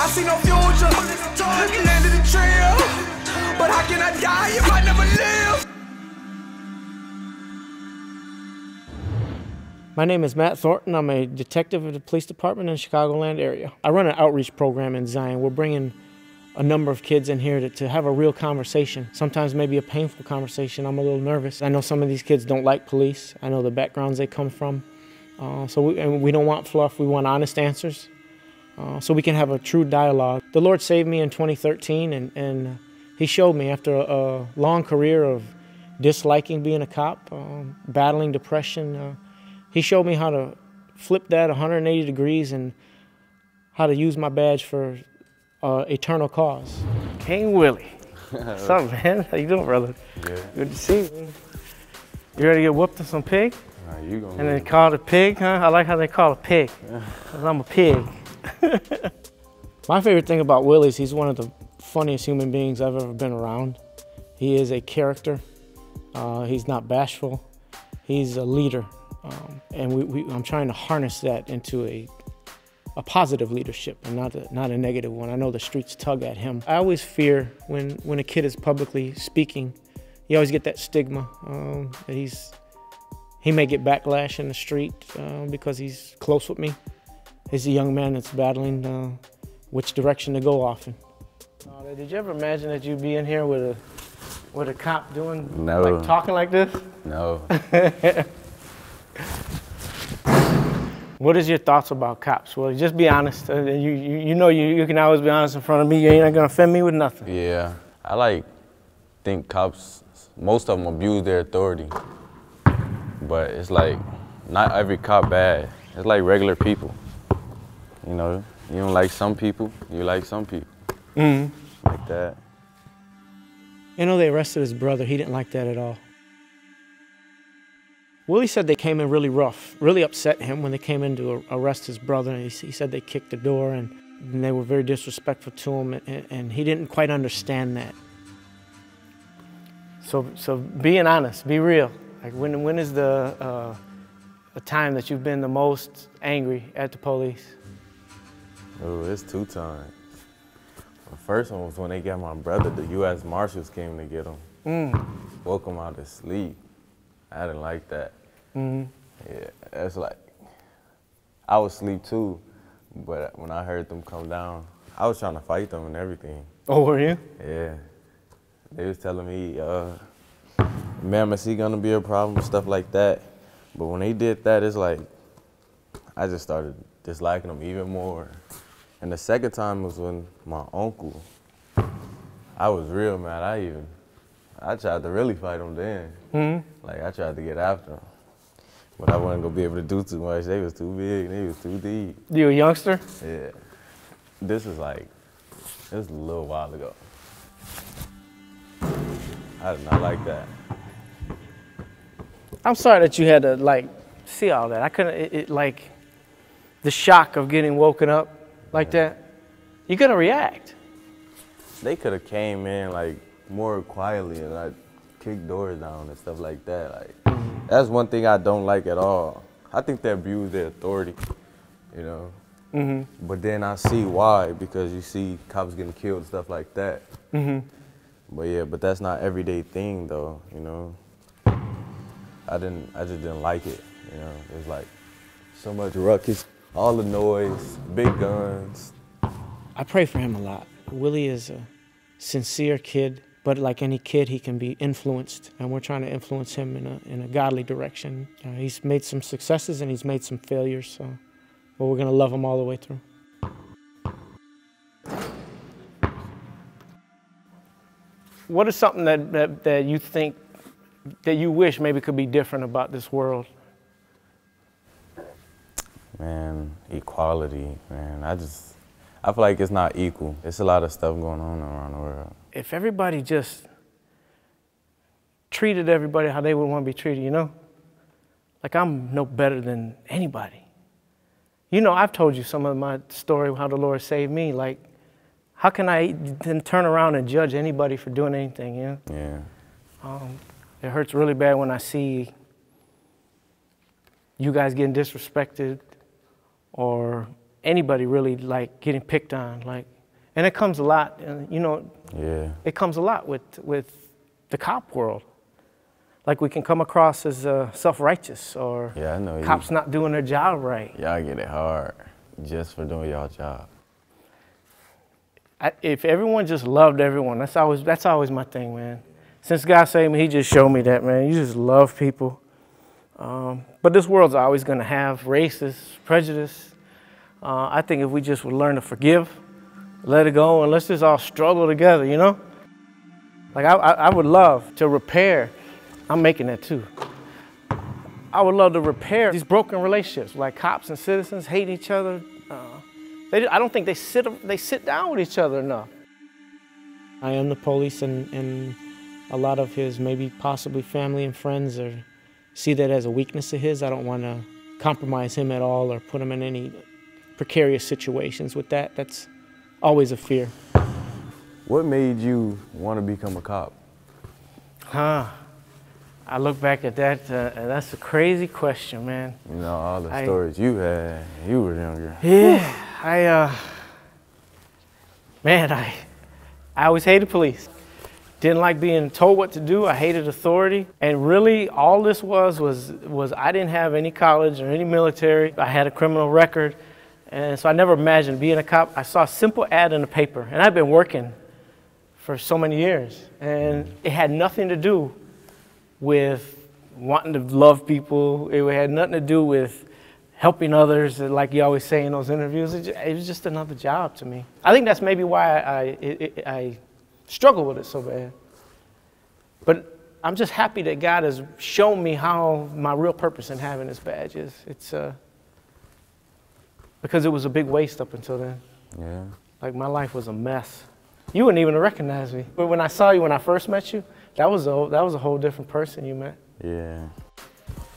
I see no future. Landed the trail, but how can I die if I never live? My name is Matt Thornton. I'm a detective at the police department in the Chicagoland area. I run an outreach program in Zion. We're bringing a number of kids in here to have a real conversation, sometimes maybe a painful conversation. I'm a little nervous. I know some of these kids don't like police. I know the backgrounds they come from. So we don't want fluff. We want honest answers so we can have a true dialogue. The Lord saved me in 2013, and He showed me after a long career of disliking being a cop, battling depression, He showed me how to flip that 180 degrees and how to use my badge for eternal cause. King Willie. What's up, man? How you doing, brother? Good. Good to see you. You ready to get whooped on some pig? You gonna and then called a pig, huh? I like how they call a pig, because I'm a pig. My favorite thing about Willie is he's one of the funniest human beings I've ever been around. He is a character. He's not bashful. He's a leader. And I'm trying to harness that into a positive leadership and not a negative one. I know the streets tug at him. I always fear when a kid is publicly speaking, you always get that stigma. He may get backlash in the street because he's close with me. He's a young man that's battling which direction to go off in. Did you ever imagine that you'd be in here with a cop doing, like talking like this? No. What is your thoughts about cops? Well, just be honest. You know you can always be honest in front of me. You ain't not gonna offend me with nothing. Yeah, I think cops, most of them abuse their authority. But it's like, not every cop bad. It's like regular people. You know, you don't like some people, you like some people. Like that. You know, they arrested his brother. He didn't like that at all. Willie said they came in really rough, really upset him when they came in to arrest his brother. And he said they kicked the door and they were very disrespectful to him, and he didn't quite understand that. So being honest, be real. Like when is the time that you've been the most angry at the police? Oh, it's 2 times. The first one was when they got my brother. The U.S. Marshals came to get him. Woke him out of sleep. I didn't like that. Yeah, that's like, I was asleep too, but when I heard them come down, I was trying to fight them and everything. Oh, were you? Yeah. They was telling me, ma'am, is he gonna be a problem, stuff like that. But when they did that, it's like, I just started disliking them even more. And the second time was when my uncle, I was real mad. I tried to really fight them then. Like, I tried to get after them. But I wasn't gonna be able to do too much. They was too big, they was too deep. You a youngster? Yeah. This was a little while ago. I did not like that. I'm sorry that you had to, like, see all that. I couldn't, like, the shock of getting woken up like that, you gotta react. They could have came in, like, more quietly and like kick doors down and stuff like that. Like, that's one thing I don't like at all. I think they abuse their authority, you know. But then I see why, because you see cops getting killed and stuff like that. But yeah, but that's not everyday thing though, you know. I just didn't like it, you know. There's like so much ruckus, all the noise, big guns. I pray for him a lot. Willie is a sincere kid. But like any kid, he can be influenced, and we're trying to influence him in a godly direction. He's made some successes and he's made some failures, but we're gonna love him all the way through. What is something that you think, that you wish maybe could be different about this world? Man, equality, man. I feel like it's not equal. It's a lot of stuff going on around the world. If everybody just treated everybody how they would want to be treated, you know? Like, I'm no better than anybody. You know, I've told you some of my story, how the Lord saved me. Like, how can I then turn around and judge anybody for doing anything, you know? Yeah. It hurts really bad when I see you guys getting disrespected or anybody really, like, getting picked on. Like, And it comes a lot, you know, Yeah. it comes a lot with the cop world. Like we can come across as self-righteous or Yeah, I know. cops not doing their job right. Y'all get it hard just for doing y'all job. If everyone just loved everyone, that's always my thing, man. Since God saved me, he just showed me that, man. You just love people. But this world's always going to have racist, prejudice. I think if we just would learn to forgive, let it go, and let's just all struggle together, you know? Like I would love to repair, I'm making that too. I would love to repair these broken relationships, like cops and citizens hate each other. I don't think they sit down with each other enough. I am the police, and a lot of his maybe possibly family and friends see that as a weakness of his. I don't want to compromise him at all or put him in any precarious situations with that. That's always a fear. What made you want to become a cop? I look back at that, and that's a crazy question, man. You know, all the stories you had when you were younger. Yeah, I always hated police. Didn't like being told what to do. I hated authority. And really, all this was I didn't have any college or any military. I had a criminal record. And so I never imagined being a cop. I saw a simple ad in the paper, and I'd been working for so many years. And it had nothing to do with wanting to love people. It had nothing to do with helping others, like you always say in those interviews. It was just another job to me. I think that's maybe why I struggle with it so bad. But I'm just happy that God has shown me how my real purpose in having this badge is. It's because it was a big waste up until then. Yeah. Like my life was a mess. You wouldn't even recognize me. But when I saw you when I first met you, that was a whole different person you met. Yeah.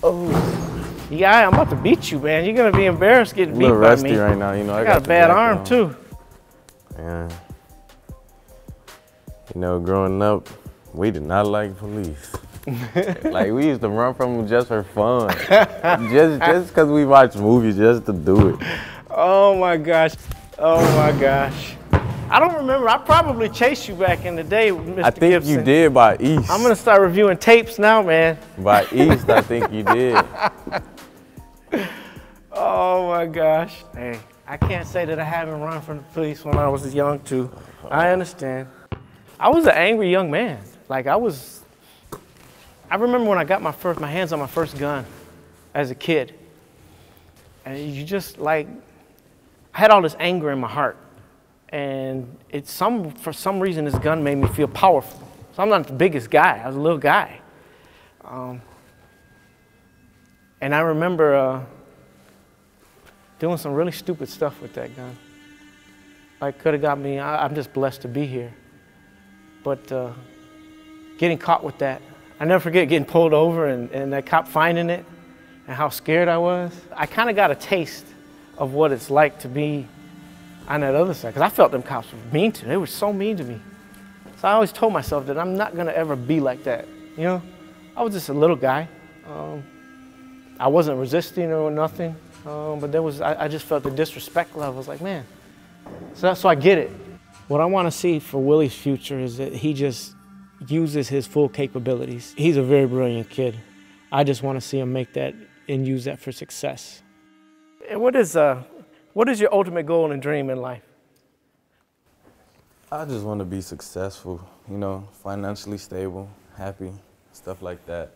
Oh, yeah, I'm about to beat you, man. You're gonna be embarrassed getting beat by me. A little rusty right now, you know. I got a bad arm too. Yeah. You know, growing up, we did not like police. Like we used to run from them just for fun, just because we watched movies just to do it. Oh my gosh. Oh my gosh. I don't remember. I probably chased you back in the day, Mr. I think Gibson. you did by East. I'm gonna start reviewing tapes now, man. By East, I think you did. Oh my gosh. Hey, I can't say that I haven't run from the police when I was young too. I understand. I was an angry young man. Like I remember when I got my hands on my first gun as a kid. And you just like, I had all this anger in my heart. And for some reason, this gun made me feel powerful. So I'm not the biggest guy. I was a little guy. And I remember doing some really stupid stuff with that gun. Like, could have got me, I'm just blessed to be here. But getting caught with that, I never forget getting pulled over and that cop finding it and how scared I was. I kind of got a taste of what it's like to be on that other side, because I felt them cops were mean to me. They were so mean to me. So I always told myself that I'm not gonna ever be like that, you know? I was just a little guy. I wasn't resisting or nothing, but I just felt the disrespect level. I was like, man, so I get it. What I wanna see for Willie's future is that he just uses his full capabilities. He's a very brilliant kid. I just wanna see him make that and use that for success. And what is your ultimate goal and dream in life? I just want to be successful, you know, financially stable, happy, stuff like that.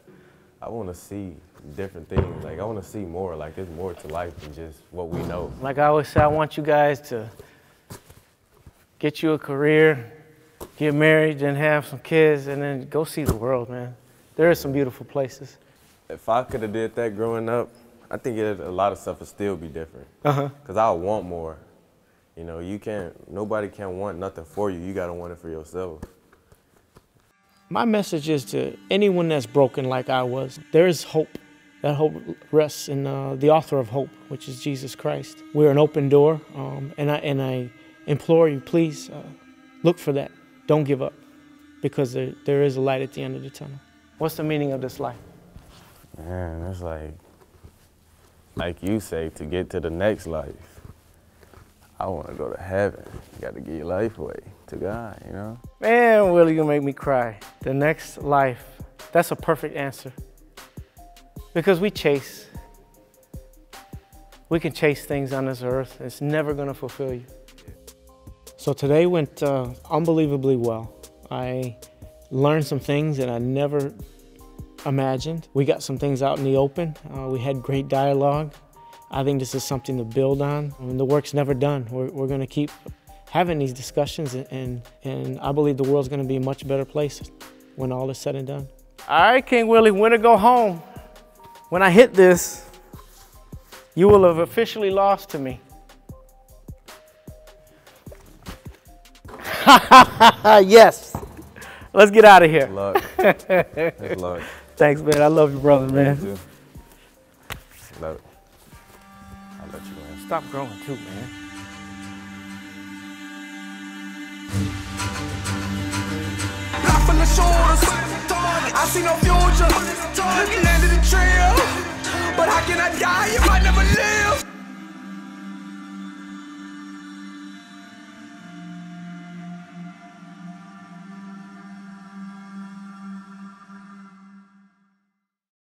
I want to see different things. Like, I want to see more. Like, there's more to life than just what we know. Like I always say, I want you guys to get you a career, get married, then have some kids, and then go see the world, man. There are some beautiful places. If I could have did that growing up, I think a lot of stuff would still be different. Because I want more. You know, nobody can want nothing for you. You got to want it for yourself. My message is to anyone that's broken like I was, there is hope. That hope rests in the author of hope, which is Jesus Christ. We're an open door, and I implore you, please look for that. Don't give up, because there is a light at the end of the tunnel. What's the meaning of this life? Man, it's like you say, to get to the next life. I want to go to heaven. You got to give your life away to God, you know? Man, Willie, you make me cry. The next life, that's a perfect answer. Because we can chase things on this earth. It's never gonna fulfill you. So today went unbelievably well. I learned some things that I never imagined. We got some things out in the open. We had great dialogue. I think this is something to build on. I mean, the work's never done. We're gonna keep having these discussions, and I believe the world's gonna be a much better place when all is said and done. All right, King Willie, win or go home. When I hit this, you will have officially lost to me. Yes. Let's get out of here. Good luck. Good luck. Thanks, man. I love you, brother, man. You too. Love it. I'll let you in. Stop growing too, man. Block from the shoulders. I see no future.